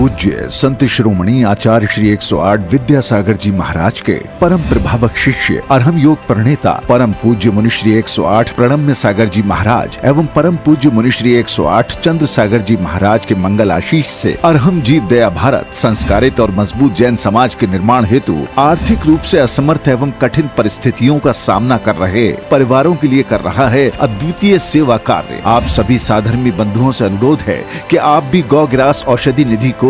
पूज्य संत शिरोमणि आचार्य श्री 108 विद्यासागर जी महाराज के परम प्रभावक शिष्य अरहम योग प्रणेता परम पूज्य मुनि श्री 108 प्रणम्य सागर जी महाराज एवं परम पूज्य मुनि श्री 108 चंद्र सागर जी महाराज के मंगल आशीष से अरहम जीव दया भारत संस्कारित और मजबूत जैन समाज के निर्माण हेतु आर्थिक रूप से असमर्थ एवं कठिन परिस्थितियों का सामना कर रहे परिवारों के लिए कर रहा है अद्वितीय सेवा कार्य। आप सभी साधर्मी बंधुओं से अनुरोध है कि आप भी गौग्रास औषधि निधि कोष,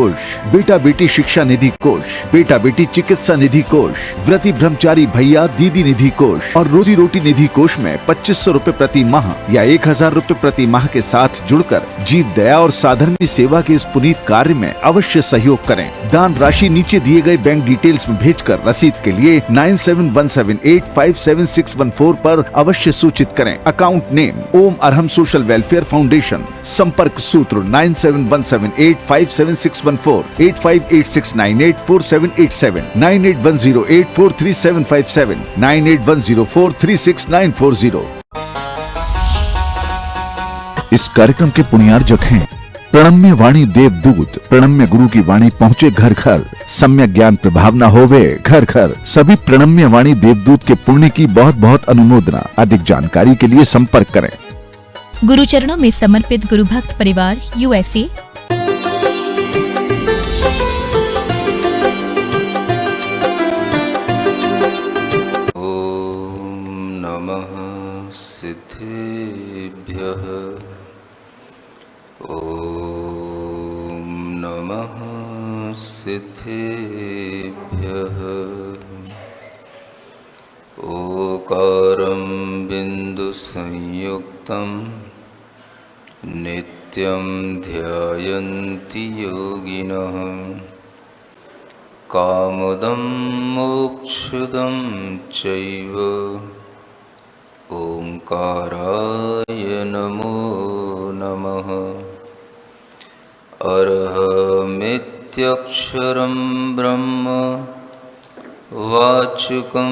बेटा बेटी शिक्षा निधि कोष, बेटा बेटी चिकित्सा निधि कोष, व्रती ब्रह्मचारी भैया दीदी निधि कोष और रोजी रोटी निधि कोष में 2500 रूपए प्रति माह या 1000 रूपए प्रति माह के साथ जुड़कर जीव दया और साधर्मी सेवा के इस पुनीत कार्य में अवश्य सहयोग करें। दान राशि नीचे दिए गए बैंक डिटेल्स में भेजकर रसीद के लिए 9717857614 पर अवश्य सूचित करें। अकाउंट नेम ओम अरहम सोशल वेलफेयर फाउंडेशन। संपर्क सूत्र 9717857614, 8586984787, 9810843757, 9810436940। इस कार्यक्रम के पुण्यार्जक हैं प्रणम्य वाणी देवदूत। प्रणम्य गुरु की वाणी पहुँचे घर घर, सम्यक ज्ञान प्रभाव न होवे घर घर। सभी प्रणम्य वाणी देवदूत के पुण्य की बहुत बहुत अनुमोदना। अधिक जानकारी के लिए संपर्क करें। गुरु चरणों में समर्पित गुरु भक्त परिवार USA। ओम नमः सिद्धेभ्यः। ओम नमः सिद्धेभ्यः। ओकारं बिंदु संयुक्तं नित्यं ध्यायन्ति योगिनः। कामदं मोक्षदं चैव ओंकाराय नमो नमः। अरहमित्यक्षरं ब्रह्म वाचकं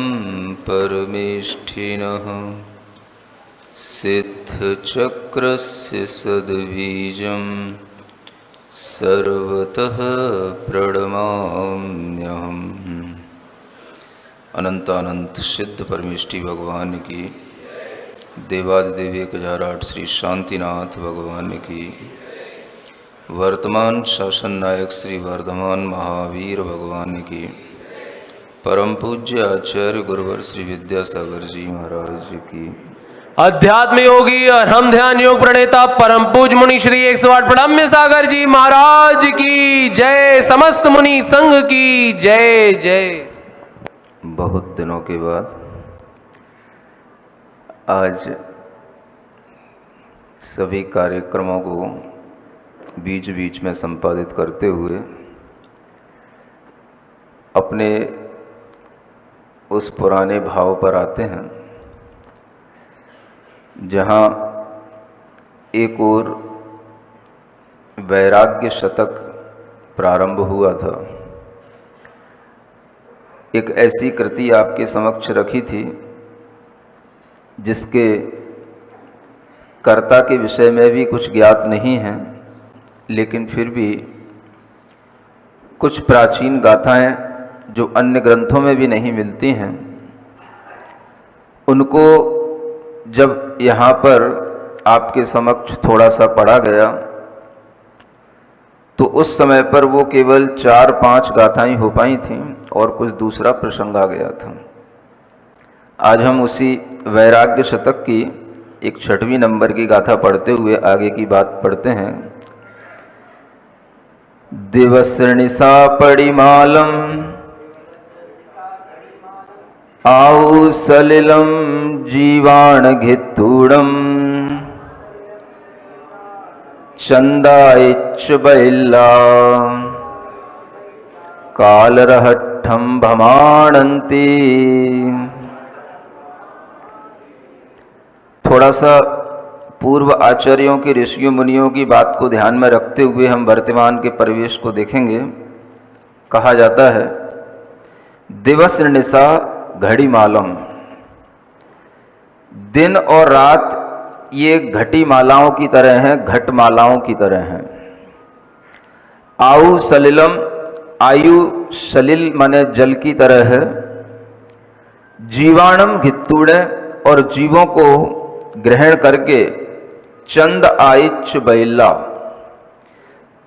परमेष्ठिनः। सिद्धचक्रस्य सद्बीजं सर्वतः प्रणमाम्यहम्। अनंतानंत सिद्ध परमेष्ठी भगवान की, देवादिदेव 1008 श्री शांतिनाथ भगवान की, वर्तमान शासन नायक श्री वर्धमान महावीर भगवान की, परम पूज्य आचार्य गुरुवर श्री विद्यासागर जी महाराज की, अध्यात्म योगी अरहम ध्यान योग प्रणेता परम पूज्य मुनि श्री 108 प्रणम्य सागर जी महाराज की जय। समस्त मुनि संघ की जय जय। बहुत दिनों के बाद आज सभी कार्यक्रमों को बीच बीच में संपादित करते हुए अपने उस पुराने भाव पर आते हैं जहाँ एक और वैराग्य शतक प्रारंभ हुआ था। एक ऐसी कृति आपके समक्ष रखी थी जिसके कर्ता के विषय में भी कुछ ज्ञात नहीं है, लेकिन फिर भी कुछ प्राचीन गाथाएं जो अन्य ग्रंथों में भी नहीं मिलती हैं, उनको जब यहाँ पर आपके समक्ष थोड़ा सा पढ़ा गया तो उस समय पर वो केवल 4-5 गाथाएं हो पाई थीं और कुछ दूसरा प्रसंग आ गया था। आज हम उसी वैराग्य शतक की एक 6वीं नंबर की गाथा पढ़ते हुए आगे की बात पढ़ते हैं। दिवसनिसा पड़िमालम आउ सलिलम जीवाण घित्तूड़म चंदाइच बैल्ला कालरहट्ठम भमाणंती। थोड़ा सा पूर्व आचार्यों के ऋषियों मुनियों की बात को ध्यान में रखते हुए हम वर्तमान के परिवेश को देखेंगे। कहा जाता है दिवस निशा घड़ी मालम, दिन और रात ये घटी मालाओं की तरह हैं, घट मालाओं की तरह हैं। आयु सलिलम, आयु सलिल माने जल की तरह है, जीवाणम घित्तूड़े और जीवों को ग्रहण करके चंद आइच बैला,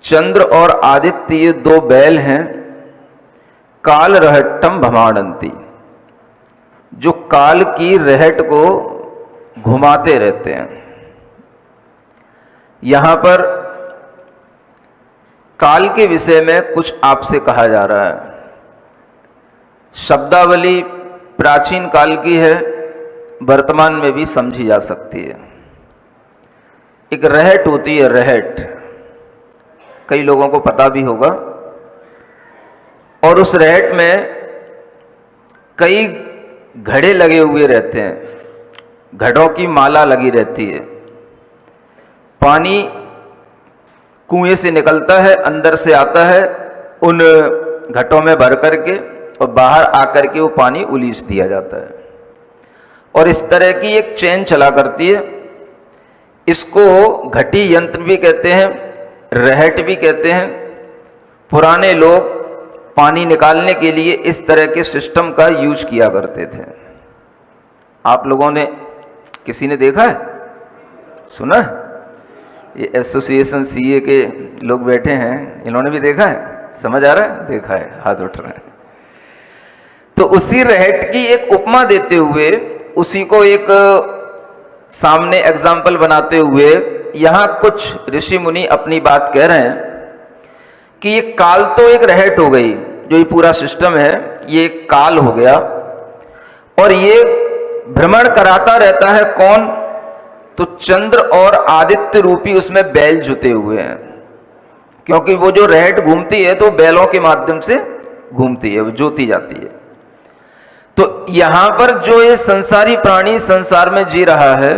चंद्र और आदित्य ये दो बैल हैं, काल रहट्टम भमाणंती, जो काल की रहट को घुमाते रहते हैं। यहां पर काल के विषय में कुछ आपसे कहा जा रहा है। शब्दावली प्राचीन काल की है, वर्तमान में भी समझी जा सकती है। एक रहट होती है, रहट, कई लोगों को पता भी होगा, और उस रहट में कई घड़े लगे हुए रहते हैं, घड़ों की माला लगी रहती है। पानी कुएं से निकलता है, अंदर से आता है उन घटों में भर करके, और बाहर आकर के वो पानी उलीच दिया जाता है। और इस तरह की एक चेन चला करती है। इसको घटी यंत्र भी कहते हैं, रहट भी कहते हैं। पुराने लोग पानी निकालने के लिए इस तरह के सिस्टम का यूज किया करते थे। आप लोगों ने, किसी ने देखा है, सुना है? ये एसोसिएशन सीए के लोग बैठे हैं, इन्होंने भी देखा है? समझ आ रहा है? देखा है, हाथ उठ रहे हैं। तो उसी रहट की एक उपमा देते हुए, उसी को एक सामने एग्जाम्पल बनाते हुए यहां कुछ ऋषि मुनि अपनी बात कह रहे हैं कि ये काल तो एक रहट हो गई, जो ये पूरा सिस्टम है ये काल हो गया, और ये भ्रमण कराता रहता है कौन? तो चंद्र और आदित्य रूपी उसमें बैल जुते हुए हैं, क्योंकि वो जो रहट घूमती है तो बैलों के माध्यम से घूमती है, वो जोती जाती है। तो यहां पर जो ये संसारी प्राणी संसार में जी रहा है,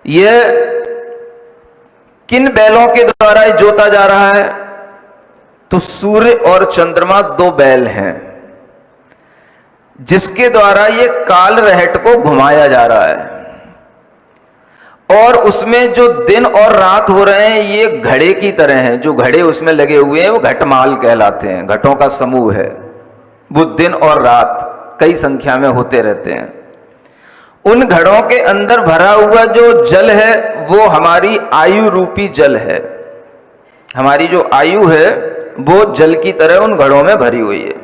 यह किन बैलों के द्वारा जोता जा रहा है? तो सूर्य और चंद्रमा दो बैल हैं, जिसके द्वारा ये काल रहट को घुमाया जा रहा है। और उसमें जो दिन और रात हो रहे हैं ये घड़े की तरह हैं। जो घड़े उसमें लगे हुए हैं वो घटमाल कहलाते हैं, घटों का समूह है। वो दिन और रात कई संख्या में होते रहते हैं। उन घड़ों के अंदर भरा हुआ जो जल है वो हमारी आयु रूपी जल है। हमारी जो आयु है वो जल की तरह उन घड़ों में भरी हुई है,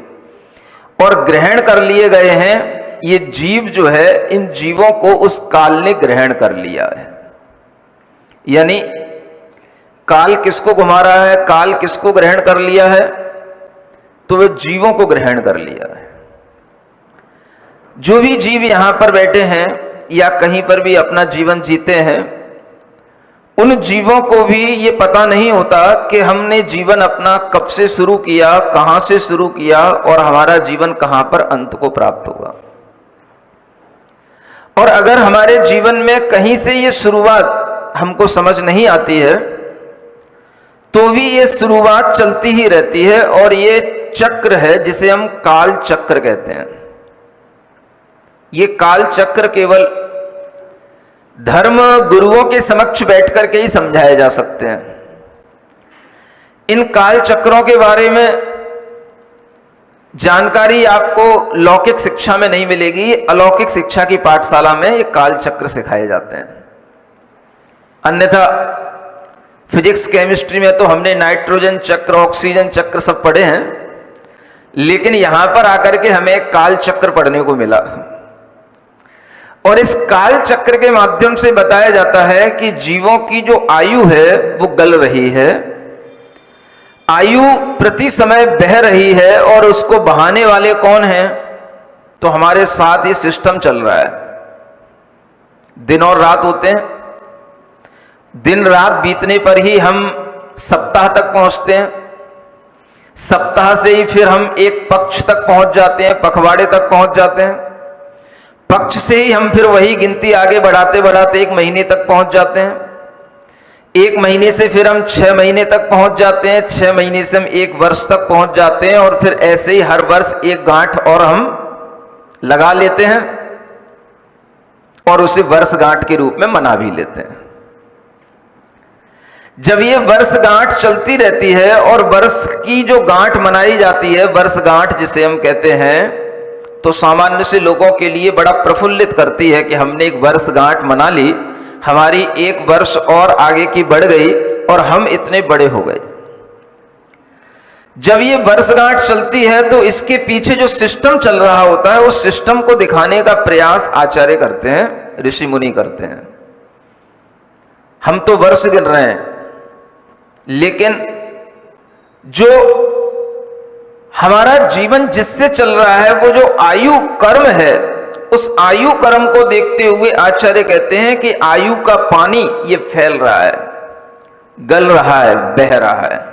और ग्रहण कर लिए गए हैं ये जीव जो है, इन जीवों को उस काल ने ग्रहण कर लिया है। यानी काल किसको घुमा रहा है, काल किसको ग्रहण कर लिया है? तो वे जीवों को ग्रहण कर लिया है। जो भी जीव यहां पर बैठे हैं या कहीं पर भी अपना जीवन जीते हैं, उन जीवों को भी ये पता नहीं होता कि हमने जीवन अपना कब से शुरू किया, कहां से शुरू किया, और हमारा जीवन कहां पर अंत को प्राप्त होगा। और अगर हमारे जीवन में कहीं से ये शुरुआत हमको समझ नहीं आती है, तो भी ये शुरुआत चलती ही रहती है, और ये चक्र है जिसे हम काल चक्र कहते हैं। ये काल चक्र केवल धर्म गुरुओं के समक्ष बैठकर के ही समझाए जा सकते हैं। इन काल चक्रों के बारे में जानकारी आपको लौकिक शिक्षा में नहीं मिलेगी, अलौकिक शिक्षा की पाठशाला में ये काल चक्र सिखाए जाते हैं। अन्यथा फिजिक्स केमिस्ट्री में तो हमने नाइट्रोजन चक्र, ऑक्सीजन चक्र सब पढ़े हैं, लेकिन यहां पर आकर के हमें काल चक्र पढ़ने को मिला। और इस काल चक्र के माध्यम से बताया जाता है कि जीवों की जो आयु है वो गल रही है, आयु प्रति समय बह रही है, और उसको बहाने वाले कौन हैं? तो हमारे साथ ये सिस्टम चल रहा है। दिन और रात होते हैं, दिन रात बीतने पर ही हम सप्ताह तक पहुंचते हैं, सप्ताह से ही फिर हम एक पक्ष तक पहुंच जाते हैं, पखवाड़े तक पहुंच जाते हैं, पक्ष से ही हम फिर वही गिनती आगे बढ़ाते बढ़ाते एक महीने तक पहुंच जाते हैं, एक महीने से फिर हम 6 महीने तक पहुंच जाते हैं, 6 महीने से हम 1 वर्ष तक पहुंच जाते हैं, और फिर ऐसे ही हर वर्ष एक गांठ और हम लगा लेते हैं, और उसे वर्षगांठ के रूप में मना भी लेते हैं। जब ये वर्षगांठ चलती रहती है और वर्ष की जो गांठ मनाई जाती है, वर्षगांठ जिसे हम कहते हैं, तो सामान्य से लोगों के लिए बड़ा प्रफुल्लित करती है कि हमने एक वर्षगांठ मना ली, हमारी एक वर्ष और आगे की बढ़ गई और हम इतने बड़े हो गए। जब ये वर्षगांठ चलती है तो इसके पीछे जो सिस्टम चल रहा होता है उस सिस्टम को दिखाने का प्रयास आचार्य करते हैं, ऋषि मुनि करते हैं। हम तो वर्ष गिन रहे हैं, लेकिन जो हमारा जीवन जिससे चल रहा है वो जो आयु कर्म है, उस आयु कर्म को देखते हुए आचार्य कहते हैं कि आयु का पानी ये फैल रहा है, गल रहा है, बह रहा है।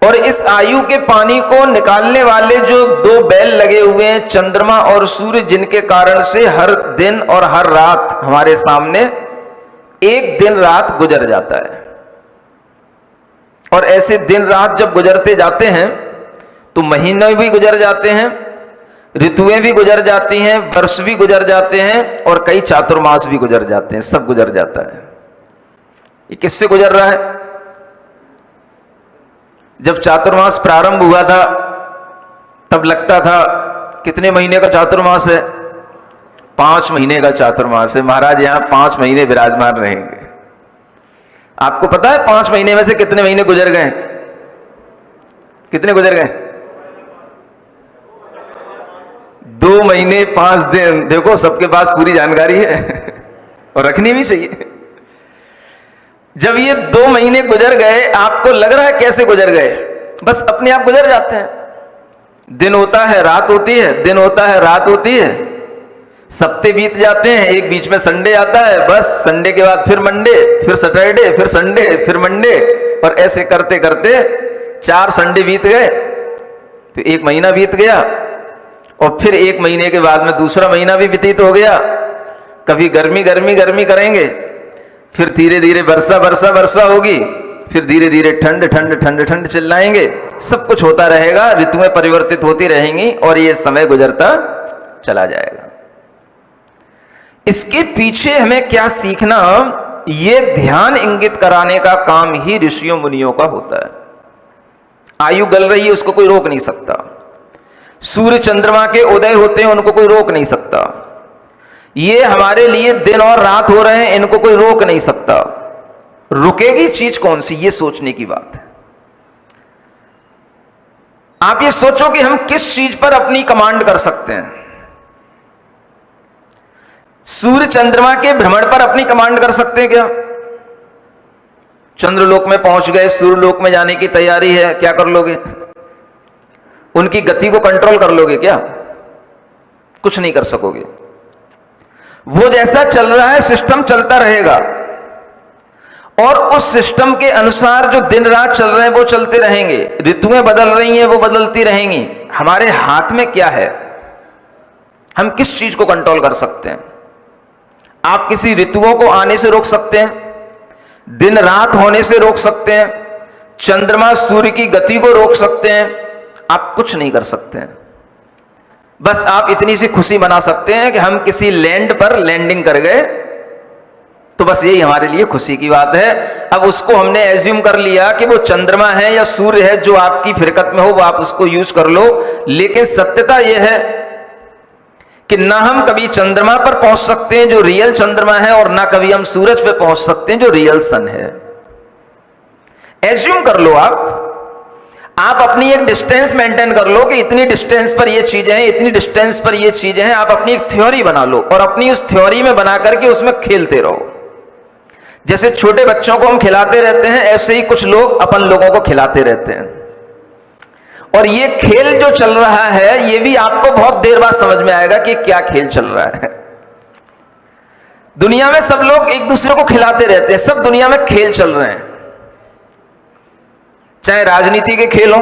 और इस आयु के पानी को निकालने वाले जो दो बैल लगे हुए हैं, चंद्रमा और सूर्य, जिनके कारण से हर दिन और हर रात हमारे सामने एक दिन रात गुजर जाता है। और ऐसे दिन रात जब गुजरते जाते हैं तो महीने भी गुजर जाते हैं, ऋतुएं भी गुजर जाती हैं, वर्ष भी गुजर जाते हैं और कई चातुर्मास भी गुजर जाते हैं, सब गुजर जाता है। ये किससे गुजर रहा है? जब चातुर्मास प्रारंभ हुआ था तब लगता था कितने महीने का चातुर्मास है? 5 महीने का चातुर्मास है, महाराज यहां 5 महीने विराजमान रहेंगे। आपको पता है 5 महीने में से कितने महीने गुजर गए? कितने गुजर गए? 2 महीने 5 दिन। देखो सबके पास पूरी जानकारी है और रखनी भी चाहिए। जब ये 2 महीने गुजर गए, आपको लग रहा है कैसे गुजर गए? बस अपने आप गुजर जाते हैं। दिन होता है, रात होती है, दिन होता है, रात होती है, सप्ते बीत जाते हैं, एक बीच में संडे आता है, बस संडे के बाद फिर मंडे, फिर सैटरडे, फिर संडे, फिर मंडे, और ऐसे करते करते 4 संडे बीत गए, फिर 1 महीना बीत गया और फिर 1 महीने के बाद में दूसरा महीना भी व्यतीत हो गया। कभी गर्मी गर्मी गर्मी करेंगे, फिर धीरे धीरे वर्षा वर्षा वर्षा होगी, फिर धीरे धीरे ठंड ठंड ठंड ठंड चिल्लाएंगे। सब कुछ होता रहेगा, ऋतुएं परिवर्तित होती रहेंगी और ये समय गुजरता चला जाएगा। इसके पीछे हमें क्या सीखना, ये ध्यान इंगित कराने का काम ही ऋषियों मुनियों का होता है। आयु गल रही है, उसको कोई रोक नहीं सकता। सूर्य चंद्रमा के उदय होते हैं, उनको कोई रोक नहीं सकता। ये हमारे लिए दिन और रात हो रहे हैं, इनको कोई रोक नहीं सकता। रुकेगी चीज कौन सी, ये सोचने की बात है। आप ये सोचो कि हम किस चीज पर अपनी कमांड कर सकते हैं। सूर्य चंद्रमा के भ्रमण पर अपनी कमांड कर सकते हैं क्या? चंद्रलोक में पहुंच गए, सूर्यलोक में जाने की तैयारी है, क्या कर लोगे? उनकी गति को कंट्रोल कर लोगे क्या? कुछ नहीं कर सकोगे। वो जैसा चल रहा है सिस्टम चलता रहेगा और उस सिस्टम के अनुसार जो दिन रात चल रहे हैं वो चलते रहेंगे। ऋतुएं बदल रही हैं, वो बदलती रहेंगी। हमारे हाथ में क्या है? हम किस चीज को कंट्रोल कर सकते हैं? आप किसी ऋतुओं को आने से रोक सकते हैं, दिन रात होने से रोक सकते हैं, चंद्रमा सूर्य की गति को रोक सकते हैं? आप कुछ नहीं कर सकते हैं। बस आप इतनी सी खुशी मना सकते हैं कि हम किसी लैंड पर लैंडिंग कर गए, तो बस यही हमारे लिए खुशी की बात है। अब उसको हमने एज्यूम कर लिया कि वो चंद्रमा है या सूर्य है, जो आपकी फिरकत में हो वो आप उसको यूज कर लो। लेकिन सत्यता यह है कि ना हम कभी चंद्रमा पर पहुंच सकते हैं जो रियल चंद्रमा है, और ना कभी हम सूरज पे पहुंच सकते हैं जो रियल सन है। एज्यूम कर लो, आप अपनी एक डिस्टेंस मेंटेन कर लो कि इतनी डिस्टेंस पर ये चीजें हैं, इतनी डिस्टेंस पर ये चीजें हैं। आप अपनी एक थ्योरी बना लो और अपनी उस थ्योरी में बना करके उसमें खेलते रहो। जैसे छोटे बच्चों को हम खिलाते रहते हैं, ऐसे ही कुछ लोग अपन लोगों को खिलाते रहते हैं। और ये खेल जो चल रहा है, ये भी आपको बहुत देर बाद समझ में आएगा कि क्या खेल चल रहा है। दुनिया में सब लोग एक दूसरे को खिलाते रहते हैं, सब दुनिया में खेल चल रहे हैं। चाहे राजनीति के खेल हो,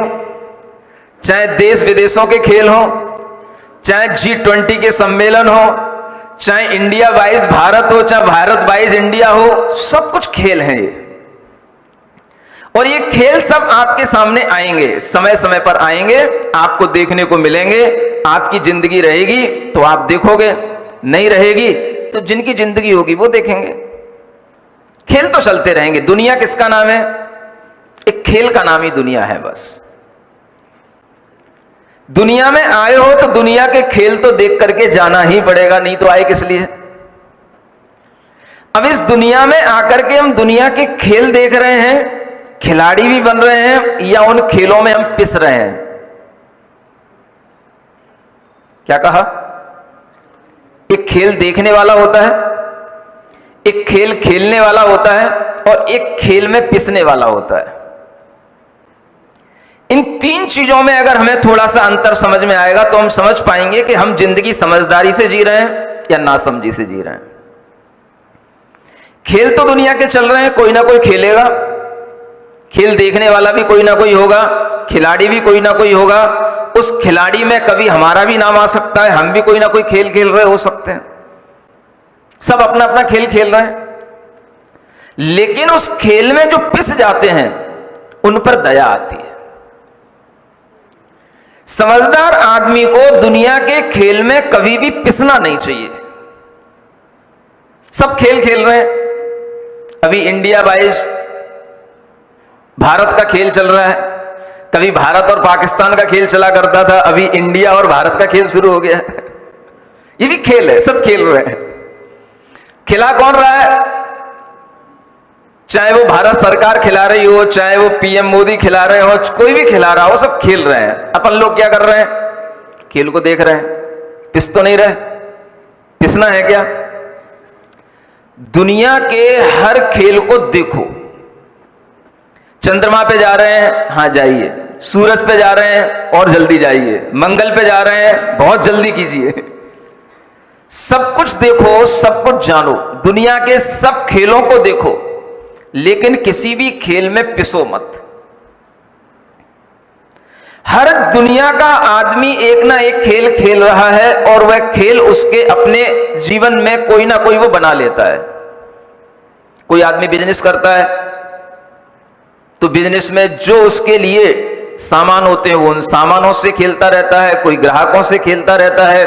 चाहे देश विदेशों के खेल हो, चाहे G20 के सम्मेलन हो, चाहे इंडिया वाइज भारत हो, चाहे भारत वाइज इंडिया हो, सब कुछ खेल हैं ये। और ये खेल सब आपके सामने आएंगे, समय समय पर आएंगे, आपको देखने को मिलेंगे। आपकी जिंदगी रहेगी तो आप देखोगे, नहीं रहेगी तो जिनकी जिंदगी होगी वो देखेंगे। खेल तो चलते रहेंगे। दुनिया किसका नाम है? एक खेल का नाम ही दुनिया है बस। दुनिया में आए हो तो दुनिया के खेल तो देख करके जाना ही पड़ेगा, नहीं तो आए किस लिए? अब इस दुनिया में आकर के हम दुनिया के खेल देख रहे हैं, खिलाड़ी भी बन रहे हैं, या उन खेलों में हम पिस रहे हैं? क्या कहा? एक खेल देखने वाला होता है, एक खेल खेलने वाला होता है, और एक खेल में पिसने वाला होता है। इन तीन चीजों में अगर हमें थोड़ा सा अंतर समझ में आएगा तो हम समझ पाएंगे कि हम जिंदगी समझदारी से जी रहे हैं या नासमझी से जी रहे हैं। खेल तो दुनिया के चल रहे हैं, कोई ना कोई खेलेगा, खेल देखने वाला भी कोई ना कोई होगा, खिलाड़ी भी कोई ना कोई होगा। उस खिलाड़ी में कभी हमारा भी नाम आ सकता है, हम भी कोई ना कोई खेल खेल रहे हो सकते हैं। सब अपना अपना खेल खेल रहे हैं, लेकिन उस खेल में जो पिस जाते हैं उन पर दया आती है। समझदार आदमी को दुनिया के खेल में कभी भी पिसना नहीं चाहिए। सब खेल खेल रहे हैं। अभी इंडिया वाइज भारत का खेल चल रहा है, कभी भारत और पाकिस्तान का खेल चला करता था, अभी इंडिया और भारत का खेल शुरू हो गया है। ये भी खेल है, सब खेल रहे हैं। खिला कौन रहा है? चाहे वो भारत सरकार खिला रही हो, चाहे वो पीएम मोदी खिला रहे हो, कोई भी खिला रहा हो, सब खेल रहे हैं। अपन लोग क्या कर रहे हैं? खेल को देख रहे हैं, पिस तो नहीं रहे। पिसना है क्या? दुनिया के हर खेल को देखो। चंद्रमा पे जा रहे हैं, हां जाइए। सूरज पे जा रहे हैं, और जल्दी जाइए। मंगल पे जा रहे हैं, बहुत जल्दी कीजिए। सब कुछ देखो, सब कुछ जानो, दुनिया के सब खेलों को देखो, लेकिन किसी भी खेल में पिसो मत। हर दुनिया का आदमी एक ना एक खेल खेल रहा है, और वह खेल उसके अपने जीवन में कोई ना कोई वो बना लेता है। कोई आदमी बिजनेस करता है तो बिजनेस में जो उसके लिए सामान होते हैं वो उन सामानों से खेलता रहता है, कोई ग्राहकों से खेलता रहता है,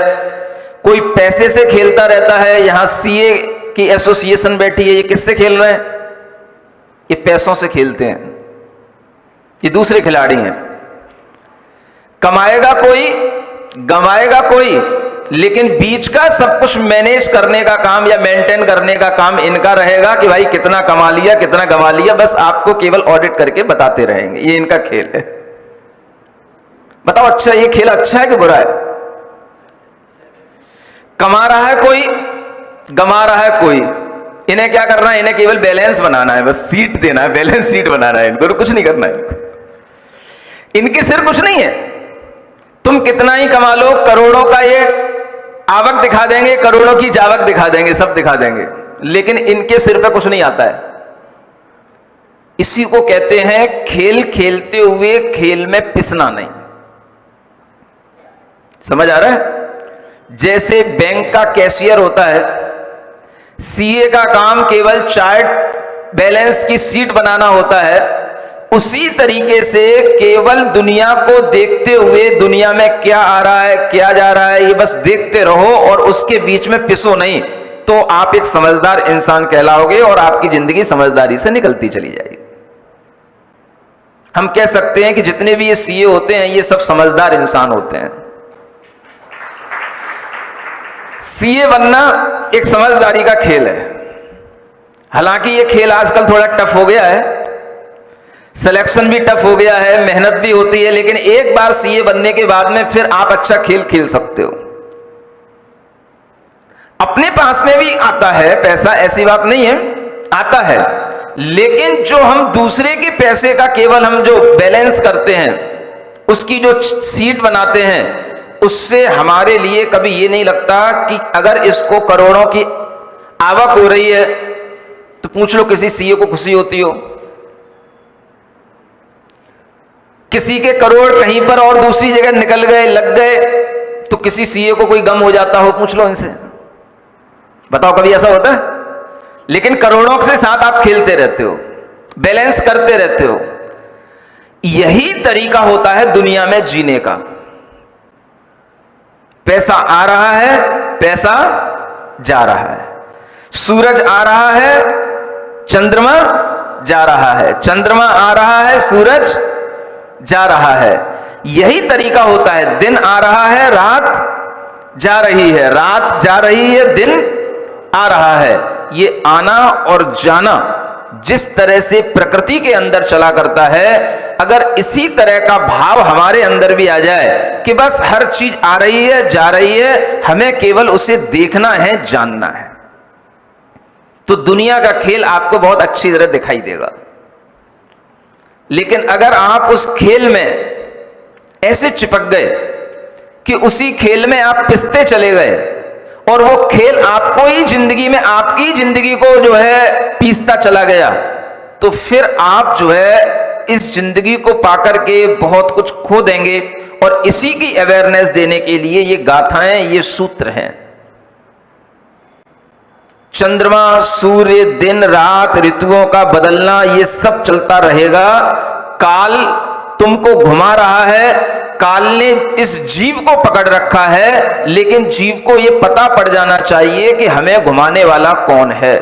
कोई पैसे से खेलता रहता है। यहां सीए की एसोसिएशन बैठी है, ये किससे खेल रहे हैं? ये पैसों से खेलते हैं। ये दूसरे खिलाड़ी हैं। कमाएगा कोई, गमाएगा कोई, लेकिन बीच का सब कुछ मैनेज करने का काम या मेंटेन करने का काम इनका रहेगा कि भाई कितना कमा लिया, कितना गमा लिया, बस आपको केवल ऑडिट करके बताते रहेंगे। ये इनका खेल है। बताओ, अच्छा ये खेल अच्छा है कि बुरा है? कमा रहा है कोई, गमा रहा है कोई। इन्हें क्या करना है? इन्हें केवल बैलेंस बनाना है, बस सीट देना है, बैलेंस सीट बनाना है। इनको कुछ नहीं करना है। इनके सिर कुछ नहीं है। तुम कितना ही कमा लो, करोड़ों का ये आवक दिखा देंगे, करोड़ों की जावक दिखा देंगे, सब दिखा देंगे, लेकिन इनके सिर पे कुछ नहीं आता है। इसी को कहते हैं खेल खेलते हुए खेल में पिसना नहीं। समझ आ रहा है? जैसे बैंक का कैशियर होता है, सीए का काम केवल चार्ट बैलेंस की सीट बनाना होता है, उसी तरीके से केवल दुनिया को देखते हुए दुनिया में क्या आ रहा है, क्या जा रहा है, ये बस देखते रहो और उसके बीच में पिसो नहीं, तो आप एक समझदार इंसान कहलाओगे और आपकी जिंदगी समझदारी से निकलती चली जाएगी। हम कह सकते हैं कि जितने भी ये सीए होते हैं ये सब समझदार इंसान होते हैं। सीए बनना एक समझदारी का खेल है। हालांकि ये खेल आजकल थोड़ा टफ हो गया है, सिलेक्शन भी टफ हो गया है, मेहनत भी होती है, लेकिन एक बार सीए बनने के बाद में फिर आप अच्छा खेल खेल सकते हो। अपने पास में भी आता है पैसा, ऐसी बात नहीं है, आता है, लेकिन जो हम दूसरे के पैसे का केवल हम जो बैलेंस करते हैं, उसकी जो सीट बनाते हैं, उससे हमारे लिए कभी ये नहीं लगता कि अगर इसको करोड़ों की आवक हो रही है तो पूछ लो किसी सीए को खुशी होती हो? किसी के करोड़ कहीं पर और दूसरी जगह निकल गए, लग गए, तो किसी सीए को कोई गम हो जाता हो? पूछ लो इनसे, बताओ कभी ऐसा होता है? लेकिन करोड़ों के साथ आप खेलते रहते हो, बैलेंस करते रहते हो। यही तरीका होता है दुनिया में जीने का। पैसा आ रहा है, पैसा जा रहा है, सूरज आ रहा है, चंद्रमा जा रहा है, चंद्रमा आ रहा है, सूरज जा रहा है। यही तरीका होता है, दिन आ रहा है, रात जा रही है, रात जा रही है, दिन आ रहा है। ये आना और जाना जिस तरह से प्रकृति के अंदर चला करता है, अगर इसी तरह का भाव हमारे अंदर भी आ जाए कि बस हर चीज आ रही है, जा रही है, हमें केवल उसे देखना है, जानना है, तो दुनिया का खेल आपको बहुत अच्छी तरह दिखाई देगा। लेकिन अगर आप उस खेल में ऐसे चिपक गए कि उसी खेल में आप पिसते चले गए और वो खेल आपको ही जिंदगी में, आपकी जिंदगी को जो है पीसता चला गया, तो फिर आप जो है इस जिंदगी को पाकर के बहुत कुछ खो देंगे। और इसी की अवेयरनेस देने के लिए ये गाथाएं, ये सूत्र हैं। चंद्रमा, सूर्य, दिन रात, ऋतुओं का बदलना, ये सब चलता रहेगा। काल तुमको घुमा रहा है, काल ने इस जीव को पकड़ रखा है, लेकिन जीव को यह पता पड़ जाना चाहिए कि हमें घुमाने वाला कौन है,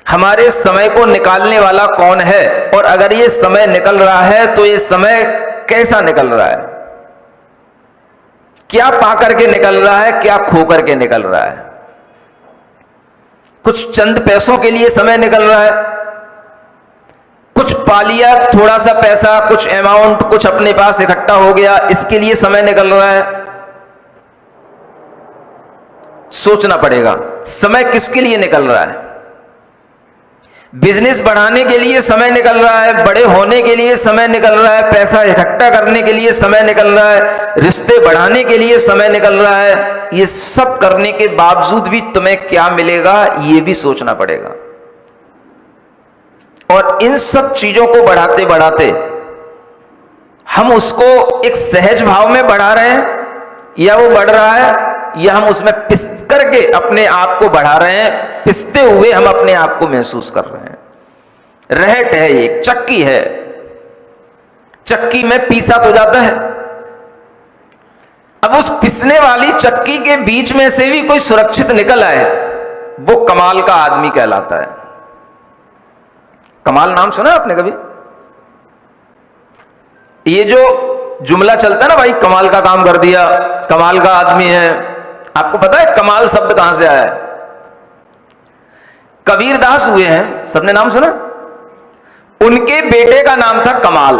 हमारे समय को निकालने वाला कौन है, और अगर ये समय निकल रहा है तो ये समय कैसा निकल रहा है, क्या पाकर के निकल रहा है, क्या खो करके निकल रहा है। कुछ चंद पैसों के लिए समय निकल रहा है, कुछ पा लिया थोड़ा सा पैसा, कुछ अमाउंट, कुछ अपने पास इकट्ठा हो गया, इसके लिए समय निकल रहा है। सोचना पड़ेगा समय किसके लिए निकल रहा है। बिजनेस बढ़ाने के लिए समय निकल रहा है, बड़े होने के लिए समय निकल रहा है, पैसा इकट्ठा करने के लिए समय निकल रहा है, रिश्ते बढ़ाने के लिए समय निकल रहा है। ये सब करने के बावजूद भी तुम्हें क्या मिलेगा, ये भी सोचना पड़ेगा। और इन सब चीजों को बढ़ाते बढ़ाते हम उसको एक सहज भाव में बढ़ा रहे हैं, या वो बढ़ रहा है, या हम उसमें पिस करके अपने आप को बढ़ा रहे हैं, पिसते हुए हम अपने आप को महसूस कर रहे हैं। रहट है, एक चक्की है, चक्की में पीसा तो जाता है। अब उस पिसने वाली चक्की के बीच में से भी कोई सुरक्षित निकल आए, वो कमाल का आदमी कहलाता है। कमाल नाम सुना आपने कभी? ये जो जुमला चलता है ना, भाई कमाल का काम कर दिया, कमाल का आदमी है। आपको पता है कमाल शब्द कहां से आया है? कबीरदास हुए हैं, सबने नाम सुना? उनके बेटे का नाम था कमाल।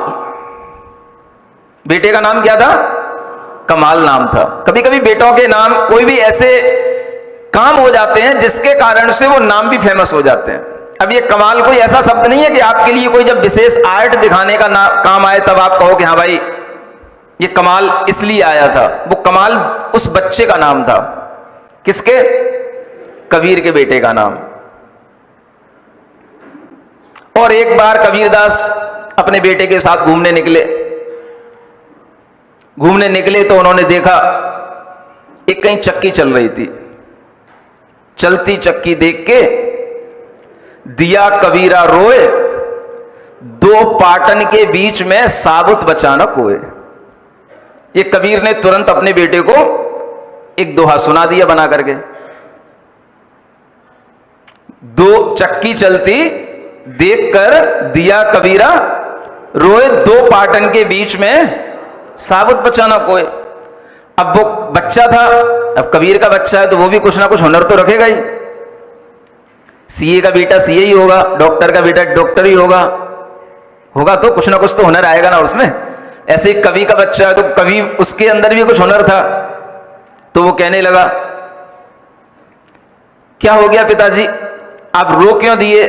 बेटे का नाम क्या था? कमाल नाम था। कभी कभी बेटों के नाम कोई भी ऐसे काम हो जाते हैं जिसके कारण से वो नाम भी फेमस हो जाते हैं। अब ये कमाल कोई ऐसा शब्द नहीं है कि आपके लिए कोई जब विशेष आर्ट दिखाने का काम आए तब आप कहो कि हाँ भाई ये कमाल इसलिए आया था। वो कमाल उस बच्चे का नाम था। किसके? कबीर के बेटे का नाम। और एक बार कबीरदास अपने बेटे के साथ घूमने निकले तो उन्होंने देखा एक कहीं चक्की चल रही थी। चलती चक्की देख के दिया कबीरा रोए, दो पाटन के बीच में साबुत बचा न कोय। ये कबीर ने तुरंत अपने बेटे को एक दोहा सुना दिया बना करके। दो चक्की चलती देखकर दिया कबीरा रोए, दो पाटन के बीच में साबुत बचा न कोय। अब वो बच्चा था, अब कबीर का बच्चा है तो वो भी कुछ ना कुछ हुनर तो रखेगा ही। सीए का बेटा सीए ही होगा, डॉक्टर का बेटा डॉक्टर ही होगा तो कुछ ना कुछ तो हुनर आएगा ना उसमें। ऐसे ही कवि का बच्चा है तो कवि, उसके अंदर भी कुछ हुनर था। तो वो कहने लगा, क्या हो गया पिताजी, आप रो क्यों दिए?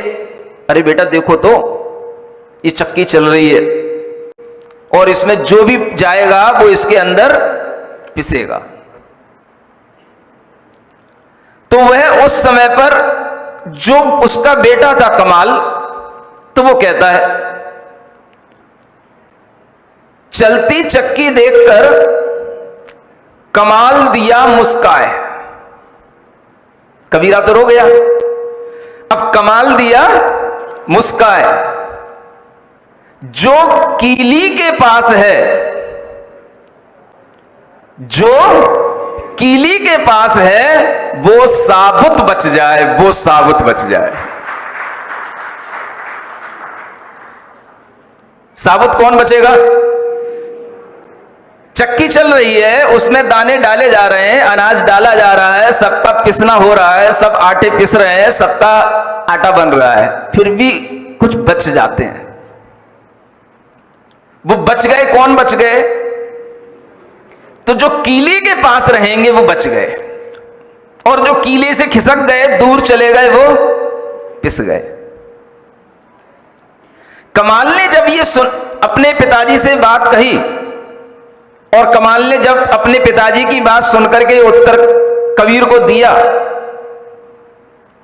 अरे बेटा देखो तो ये चक्की चल रही है और इसमें जो भी जाएगा वो इसके अंदर पिसेगा। तो वह उस समय पर जो उसका बेटा था कमाल, तो वो कहता है, चलती चक्की देखकर कमाल दिया मुस्काए। कबीरा तो रो गया, अब कमाल दिया मुस्काए। जो कीली के पास है, जो कीली के पास है वो साबुत बच जाए, वो साबुत बच जाए। साबुत कौन बचेगा? चक्की चल रही है, उसमें दाने डाले जा रहे हैं, अनाज डाला जा रहा है, सबका पिसना हो रहा है, सब आटे पिस रहे हैं, सबका आटा बन रहा है, फिर भी कुछ बच जाते हैं। वो बच गए, कौन बच गए? तो जो कीले के पास रहेंगे वो बच गए, और जो कीले से खिसक गए, दूर चले गए, वो पिस गए। कमाल ने जब ये अपने पिताजी से बात कही, और कमाल ने जब अपने पिताजी की बात सुनकर के उत्तर कबीर को दिया,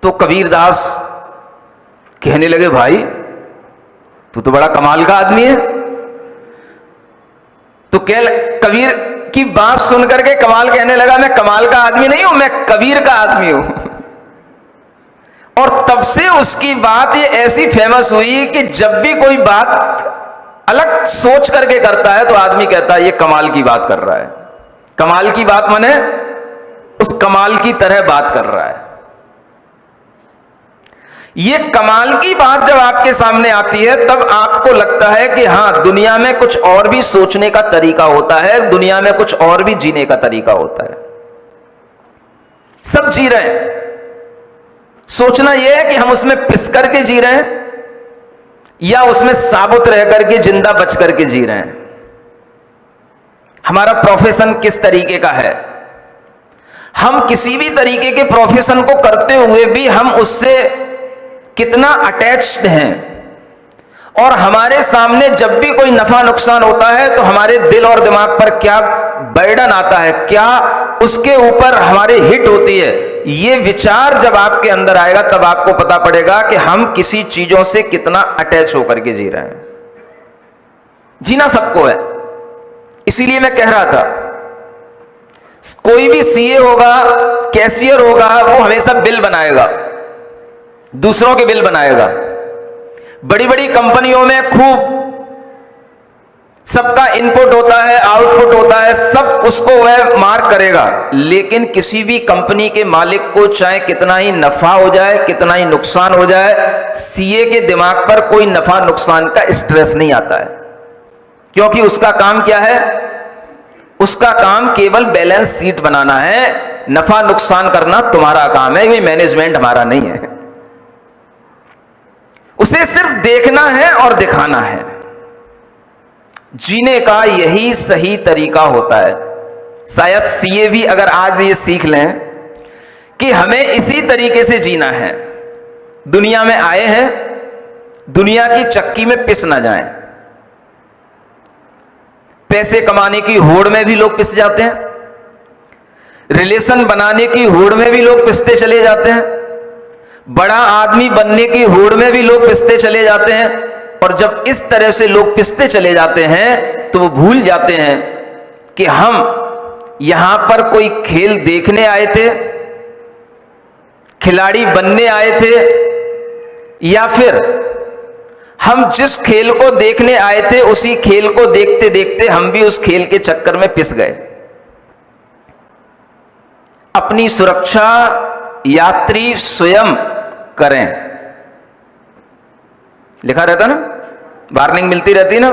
तो कबीरदास कहने लगे, भाई तू तो बड़ा कमाल का आदमी है। तो कबीर की बात सुनकर के कमाल कहने लगा, मैं कमाल का आदमी नहीं हूं, मैं कबीर का आदमी हूं। और तब से उसकी बात ये ऐसी फेमस हुई कि जब भी कोई बात अलग सोच करके करता है तो आदमी कहता है ये कमाल की बात कर रहा है। कमाल की बात माने उस कमाल की तरह बात कर रहा है। ये कमाल की बात जब आपके सामने आती है तब आपको लगता है कि हां, दुनिया में कुछ और भी सोचने का तरीका होता है, दुनिया में कुछ और भी जीने का तरीका होता है। सब जी रहे हैं, सोचना यह है कि हम उसमें पिस करके जी रहे हैं या उसमें साबुत रह करके, जिंदा बच करके जी रहे हैं। हमारा प्रोफेशन किस तरीके का है? हम किसी भी तरीके के प्रोफेशन को करते हुए भी हम उससे कितना अटैच्ड हैं, और हमारे सामने जब भी कोई नफा नुकसान होता है तो हमारे दिल और दिमाग पर क्या बर्डन आता है, क्या उसके ऊपर हमारी हिट होती है। ये विचार जब आपके अंदर आएगा तब आपको पता पड़ेगा कि हम किसी चीजों से कितना अटैच होकर के जी रहे हैं। जीना सबको है। इसीलिए मैं कह रहा था, कोई भी सीए होगा, कैशियर होगा, वो हमेशा बिल बनाएगा, दूसरों के बिल बनाएगा। बड़ी बड़ी कंपनियों में खूब सबका इनपुट होता है, आउटपुट होता है, सब उसको वह मार्क करेगा। लेकिन किसी भी कंपनी के मालिक को चाहे कितना ही नफा हो जाए, कितना ही नुकसान हो जाए, सीए के दिमाग पर कोई नफा नुकसान का स्ट्रेस नहीं आता है। क्योंकि उसका काम क्या है? उसका काम केवल बैलेंस शीट बनाना है। नफा नुकसान करना तुम्हारा काम है, ये मैनेजमेंट हमारा नहीं है। उसे सिर्फ देखना है और दिखाना है। जीने का यही सही तरीका होता है। शायद सीए भी अगर आज ये सीख लें कि हमें इसी तरीके से जीना है। दुनिया में आए हैं, दुनिया की चक्की में पिस ना जाएं। पैसे कमाने की होड़ में भी लोग पिस जाते हैं, रिलेशन बनाने की होड़ में भी लोग पिसते चले जाते हैं, बड़ा आदमी बनने की होड़ में भी लोग पिसते चले जाते हैं। और जब इस तरह से लोग पिसते चले जाते हैं तो वो भूल जाते हैं कि हम यहां पर कोई खेल देखने आए थे, खिलाड़ी बनने आए थे, या फिर हम जिस खेल को देखने आए थे उसी खेल को देखते देखते हम भी उस खेल के चक्कर में पिस गए। अपनी सुरक्षा यात्री स्वयं करें, लिखा रहता ना, वार्निंग मिलती रहती ना,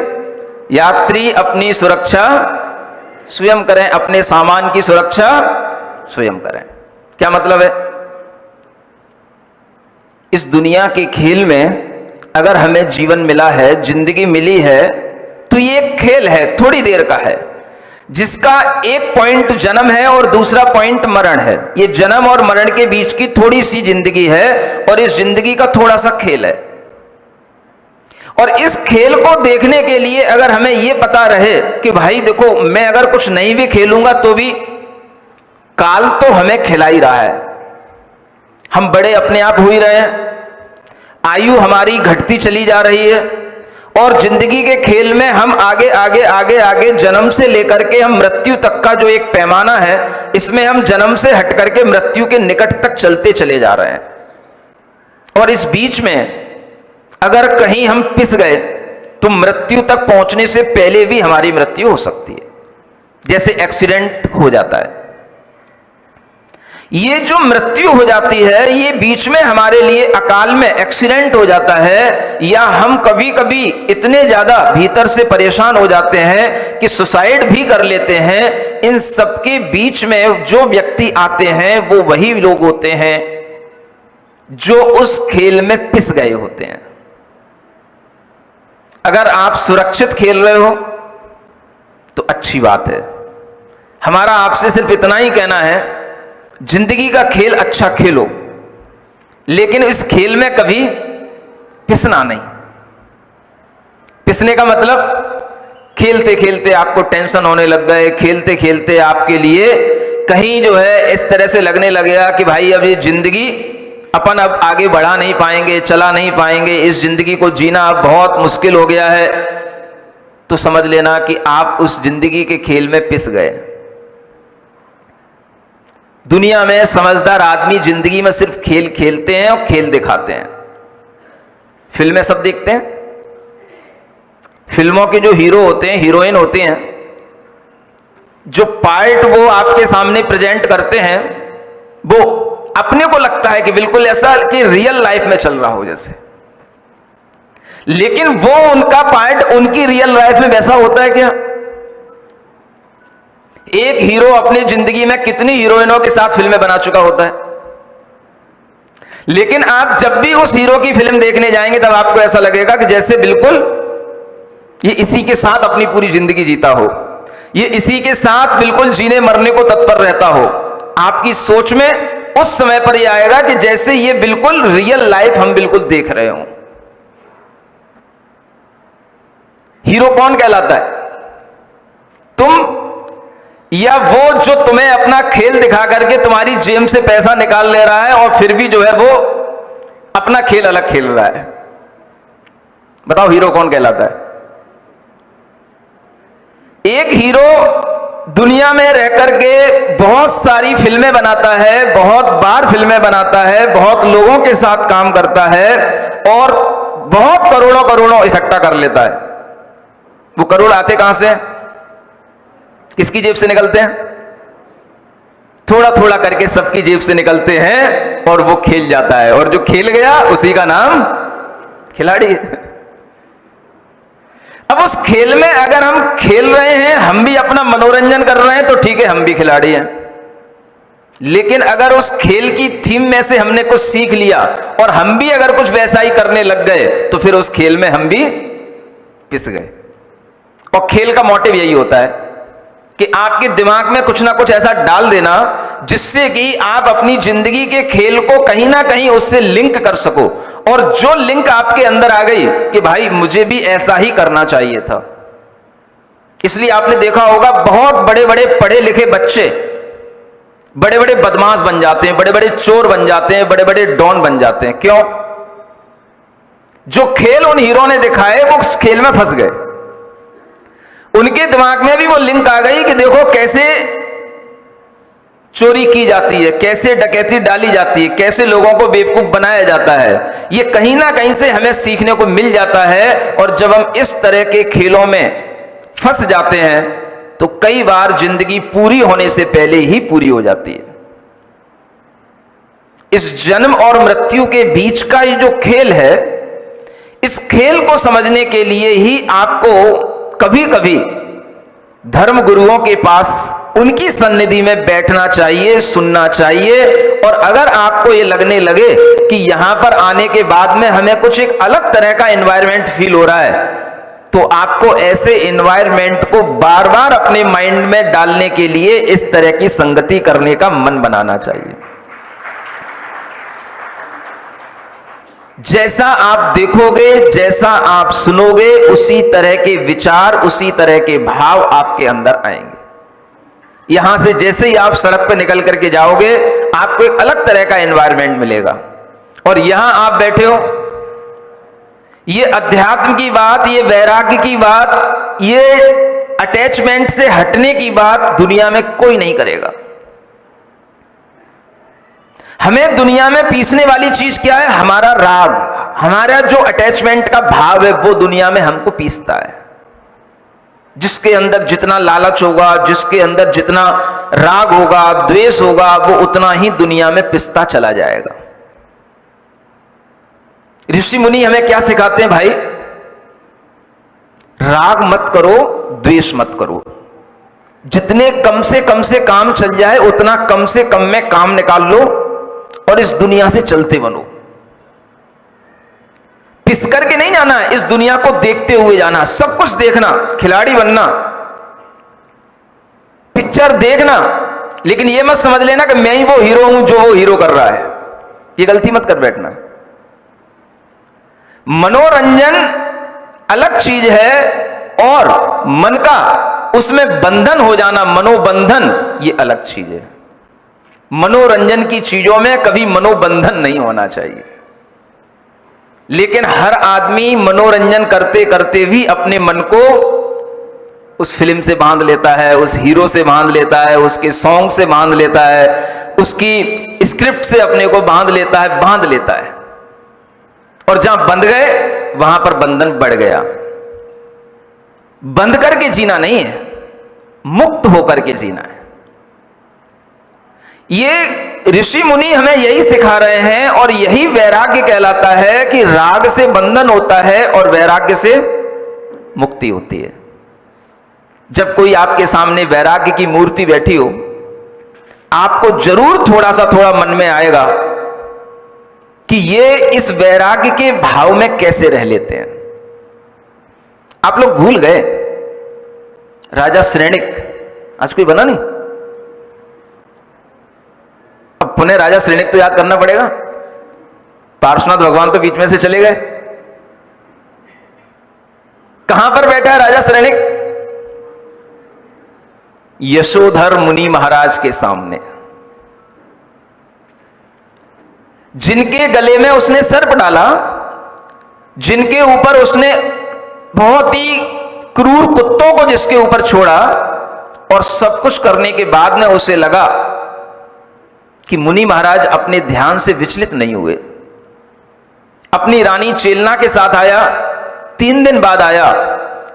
यात्री अपनी सुरक्षा स्वयं करें, अपने सामान की सुरक्षा स्वयं करें। क्या मतलब है? इस दुनिया के खेल में अगर हमें जीवन मिला है, जिंदगी मिली है, तो ये एक खेल है, थोड़ी देर का है, जिसका एक पॉइंट जन्म है और दूसरा पॉइंट मरण है। ये जन्म और मरण के बीच की थोड़ी सी जिंदगी है, और इस जिंदगी का थोड़ा सा खेल है। और इस खेल को देखने के लिए अगर हमें यह पता रहे कि भाई देखो, मैं अगर कुछ नहीं भी खेलूंगा तो भी काल तो हमें खिला ही रहा है, हम बड़े अपने आप हो ही रहे हैं, आयु हमारी घटती चली जा रही है, और जिंदगी के खेल में हम आगे आगे आगे आगे जन्म से लेकर के हम मृत्यु तक का जो एक पैमाना है, इसमें हम जन्म से हट करके मृत्यु के निकट तक चलते चले जा रहे हैं। और इस बीच में अगर कहीं हम पिस गए तो मृत्यु तक पहुंचने से पहले भी हमारी मृत्यु हो सकती है, जैसे एक्सीडेंट हो जाता है। ये जो मृत्यु हो जाती है, ये बीच में हमारे लिए अकाल में एक्सीडेंट हो जाता है, या हम कभी कभी इतने ज्यादा भीतर से परेशान हो जाते हैं कि सुसाइड भी कर लेते हैं। इन सबके बीच में जो व्यक्ति आते हैं वो वही लोग होते हैं जो उस खेल में पिस गए होते हैं। अगर आप सुरक्षित खेल रहे हो तो अच्छी बात है। हमारा आपसे सिर्फ इतना ही कहना है, जिंदगी का खेल अच्छा खेलो, लेकिन इस खेल में कभी पिसना नहीं। पिसने का मतलब खेलते खेलते आपको टेंशन होने लग गए, खेलते खेलते आपके लिए कहीं जो है इस तरह से लगने लगेगा कि भाई अब ये जिंदगी अपन अब आगे बढ़ा नहीं पाएंगे, चला नहीं पाएंगे, इस जिंदगी को जीना अब बहुत मुश्किल हो गया है, तो समझ लेना कि आप उस जिंदगी के खेल में पिस गए। दुनिया में समझदार आदमी जिंदगी में सिर्फ खेल खेलते हैं और खेल दिखाते हैं। फिल्में सब देखते हैं, फिल्मों के जो हीरो होते हैं, हीरोइन होते हैं, जो पार्ट वो आपके सामने प्रेजेंट करते हैं, वो अपने को लगता है कि बिल्कुल ऐसा कि रियल लाइफ में चल रहा हो जैसे, लेकिन वो उनका पार्ट उनकी रियल लाइफ में वैसा होता है क्या? एक हीरो अपनी जिंदगी में कितनी हीरोइनों के साथ फिल्में बना चुका होता है, लेकिन आप जब भी उस हीरो की फिल्म देखने जाएंगे तब आपको ऐसा लगेगा कि जैसे बिल्कुल ये इसी के साथ अपनी पूरी जिंदगी जीता हो, ये इसी के साथ बिल्कुल जीने मरने को तत्पर रहता हो। आपकी सोच में उस समय पर यह आएगा कि जैसे ये बिल्कुल रियल लाइफ हम बिल्कुल देख रहे हो। हीरो कौन कहलाता है? तुम, या वो जो तुम्हें अपना खेल दिखा करके तुम्हारी जेब से पैसा निकाल ले रहा है और फिर भी जो है वो अपना खेल अलग खेल रहा है? बताओ हीरो कौन कहलाता है? एक हीरो दुनिया में रह करके बहुत सारी फिल्में बनाता है, बहुत बार फिल्में बनाता है, बहुत लोगों के साथ काम करता है और बहुत करोड़ों करोड़ों इकट्ठा कर लेता है। वो करोड़ आते कहां से? किसकी जेब से निकलते हैं? थोड़ा थोड़ा करके सबकी जेब से निकलते हैं और वो खेल जाता है, और जो खेल गया उसी का नाम खिलाड़ी है। अब उस खेल में अगर हम खेल रहे हैं, हम भी अपना मनोरंजन कर रहे हैं, तो ठीक है, हम भी खिलाड़ी हैं। लेकिन अगर उस खेल की थीम में से हमने कुछ सीख लिया और हम भी अगर कुछ वैसा ही करने लग गए, तो फिर उस खेल में हम भी पिस गए। और खेल का मोटिव यही होता है कि आपके दिमाग में कुछ ना कुछ ऐसा डाल देना जिससे कि आप अपनी जिंदगी के खेल को कहीं ना कहीं उससे लिंक कर सको, और जो लिंक आपके अंदर आ गई कि भाई मुझे भी ऐसा ही करना चाहिए था। इसलिए आपने देखा होगा बहुत बड़े बड़े पढ़े लिखे बच्चे बड़े बड़े बदमाश बन जाते हैं, बड़े बड़े चोर बन जाते हैं, बड़े बड़े डॉन बन जाते हैं। क्यों? जो खेल उन हीरो ने दिखाए वो उस खेल में फंस गए। उनके दिमाग में भी वो लिंक आ गई कि देखो कैसे चोरी की जाती है, कैसे डकैती डाली जाती है, कैसे लोगों को बेवकूफ बनाया जाता है। ये कहीं ना कहीं से हमें सीखने को मिल जाता है, और जब हम इस तरह के खेलों में फंस जाते हैं तो कई बार जिंदगी पूरी होने से पहले ही पूरी हो जाती है। इस जन्म और मृत्यु के बीच का ये जो खेल है, इस खेल को समझने के लिए ही आपको कभी कभी धर्म गुरुओं के पास उनकी सन्निधि में बैठना चाहिए, सुनना चाहिए। और अगर आपको ये लगने लगे कि यहां पर आने के बाद में हमें कुछ एक अलग तरह का एनवायरनमेंट फील हो रहा है, तो आपको ऐसे एनवायरनमेंट को बार बार अपने माइंड में डालने के लिए इस तरह की संगति करने का मन बनाना चाहिए। जैसा आप देखोगे, जैसा आप सुनोगे, उसी तरह के विचार, उसी तरह के भाव आपके अंदर आएंगे। यहां से जैसे ही आप सड़क पर निकल करके जाओगे, आपको एक अलग तरह का एनवायरनमेंट मिलेगा। और यहां आप बैठे हो, ये अध्यात्म की बात, ये वैराग्य की बात, ये अटैचमेंट से हटने की बात दुनिया में कोई नहीं करेगा। हमें दुनिया में पीसने वाली चीज क्या है? हमारा राग, हमारा जो अटैचमेंट का भाव है, वो दुनिया में हमको पीसता है। जिसके अंदर जितना लालच होगा, जिसके अंदर जितना राग होगा, द्वेष होगा, वो उतना ही दुनिया में पिसता चला जाएगा। ऋषि मुनि हमें क्या सिखाते हैं भाई? राग मत करो, द्वेष मत करो। जितने कम से काम चल जाए उतना कम से कम में काम निकाल लो और इस दुनिया से चलते बनो। पिस करके नहीं जाना है, इस दुनिया को देखते हुए जाना, सब कुछ देखना, खिलाड़ी बनना, पिक्चर देखना, लेकिन यह मत समझ लेना कि मैं ही वो हीरो हूं जो वो हीरो कर रहा है। ये गलती मत कर बैठना। मनोरंजन अलग चीज है और मन का उसमें बंधन हो जाना, मनोबंधन, ये अलग चीज है। मनोरंजन की चीजों में कभी मनोबंधन नहीं होना चाहिए। लेकिन हर आदमी मनोरंजन करते करते भी अपने मन को उस फिल्म से बांध लेता है, उस हीरो से बांध लेता है, उसके सॉन्ग से बांध लेता है, उसकी स्क्रिप्ट से अपने को बांध लेता है। और जहां बंध गए वहां पर बंधन बढ़ गया। बंद करके जीना नहीं है, मुक्त होकर के जीना है। ये ऋषि मुनि हमें यही सिखा रहे हैं और यही वैराग्य कहलाता है कि राग से बंधन होता है और वैराग्य से मुक्ति होती है। जब कोई आपके सामने वैराग्य की मूर्ति बैठी हो, आपको जरूर थोड़ा मन में आएगा कि ये इस वैराग्य के भाव में कैसे रह लेते हैं। आप लोग भूल गए राजा श्रेणिक, आज कोई बना नहीं। अब पुनः राजा श्रेणिक तो याद करना पड़ेगा। पार्श्वनाथ भगवान तो बीच में से चले गए। कहां पर बैठा है राजा श्रेणिक? यशोधर मुनि महाराज के सामने, जिनके गले में उसने सर्प डाला, जिनके ऊपर उसने बहुत ही क्रूर कुत्तों को जिसके ऊपर छोड़ा, और सब कुछ करने के बाद में उसे लगा कि मुनि महाराज अपने ध्यान से विचलित नहीं हुए। अपनी रानी चेलना के साथ आया, 3 दिन बाद आया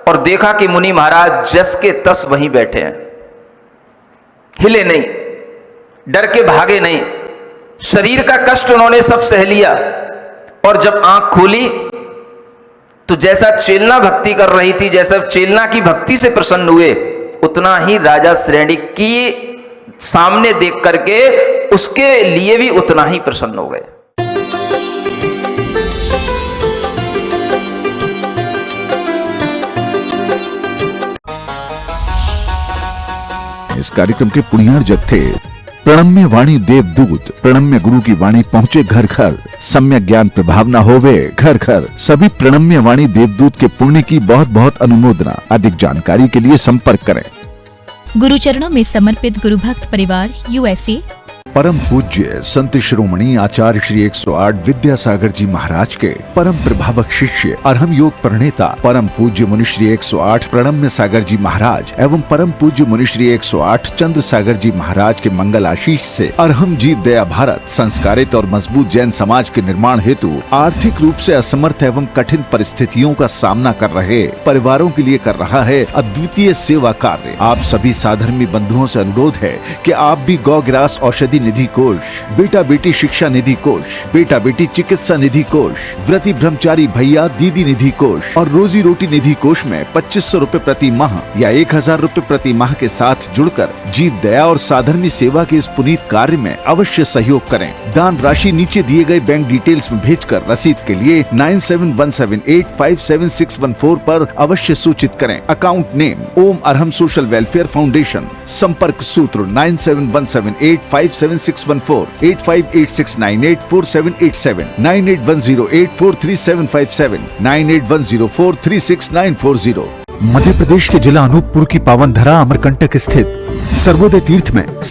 और देखा कि मुनि महाराज जस के तस वहीं बैठे हैं, हिले नहीं, डर के भागे नहीं। शरीर का कष्ट उन्होंने सब सह लिया और जब आंख खोली तो जैसा चेलना भक्ति कर रही थी, जैसा चेलना की भक्ति से प्रसन्न हुए, उतना ही राजा श्रेणिक की सामने देख करके उसके लिए भी उतना ही प्रसन्न हो गए। इस कार्यक्रम के पुण्यार जत्थे प्रणम्य वाणी देवदूत, प्रणम्य गुरु की वाणी पहुंचे घर घर, सम्यक ज्ञान प्रभावना होवे घर घर। सभी प्रणम्य वाणी देवदूत के पुण्य की बहुत बहुत अनुमोदना। अधिक जानकारी के लिए संपर्क करें। गुरु चरणों में समर्पित गुरु भक्त परिवार USA। परम पूज्य संत शिरोमणि आचार्य श्री 108 विद्यासागर जी महाराज के परम प्रभावक शिष्य अरहम योग प्रणेता परम पूज्य मुनि श्री 108 प्रणम्य सागर जी महाराज एवं परम पूज्य मुनि श्री 108 चंद्र सागर जी महाराज के मंगल आशीष से अरहम जीव दया भारत संस्कारित और मजबूत जैन समाज के निर्माण हेतु आर्थिक रूप से असमर्थ एवं कठिन परिस्थितियों का सामना कर रहे परिवारों के लिए कर रहा है अद्वितीय सेवा कार्य। आप सभी साधर्मी बंधुओं से अनुरोध है कि आप भी गौग्रास औषधि निधि कोष, बेटा बेटी शिक्षा निधि कोष, बेटा बेटी चिकित्सा निधि कोष, व्रती ब्रह्मचारी भैया दीदी निधि कोष और रोजी रोटी निधि कोष में 2500 रुपए प्रति माह या 1000 रुपए प्रति माह के साथ जुड़कर जीव दया और साधर्मी सेवा के इस पुनीत कार्य में अवश्य सहयोग करें। दान राशि नीचे दिए गए बैंक डिटेल्स में भेजकर रसीद के लिए 9717857614 पर अवश्य सूचित करें। अकाउंट नेम ओम अरहम सोशल वेलफेयर फाउंडेशन। संपर्क सूत्र 9717857614, 8586984787, 9810843757, 9810436940। मध्य प्रदेश के जिला अनूपपुर की पावन धरा अमरकंटक स्थित सर्वोदय तीर्थ में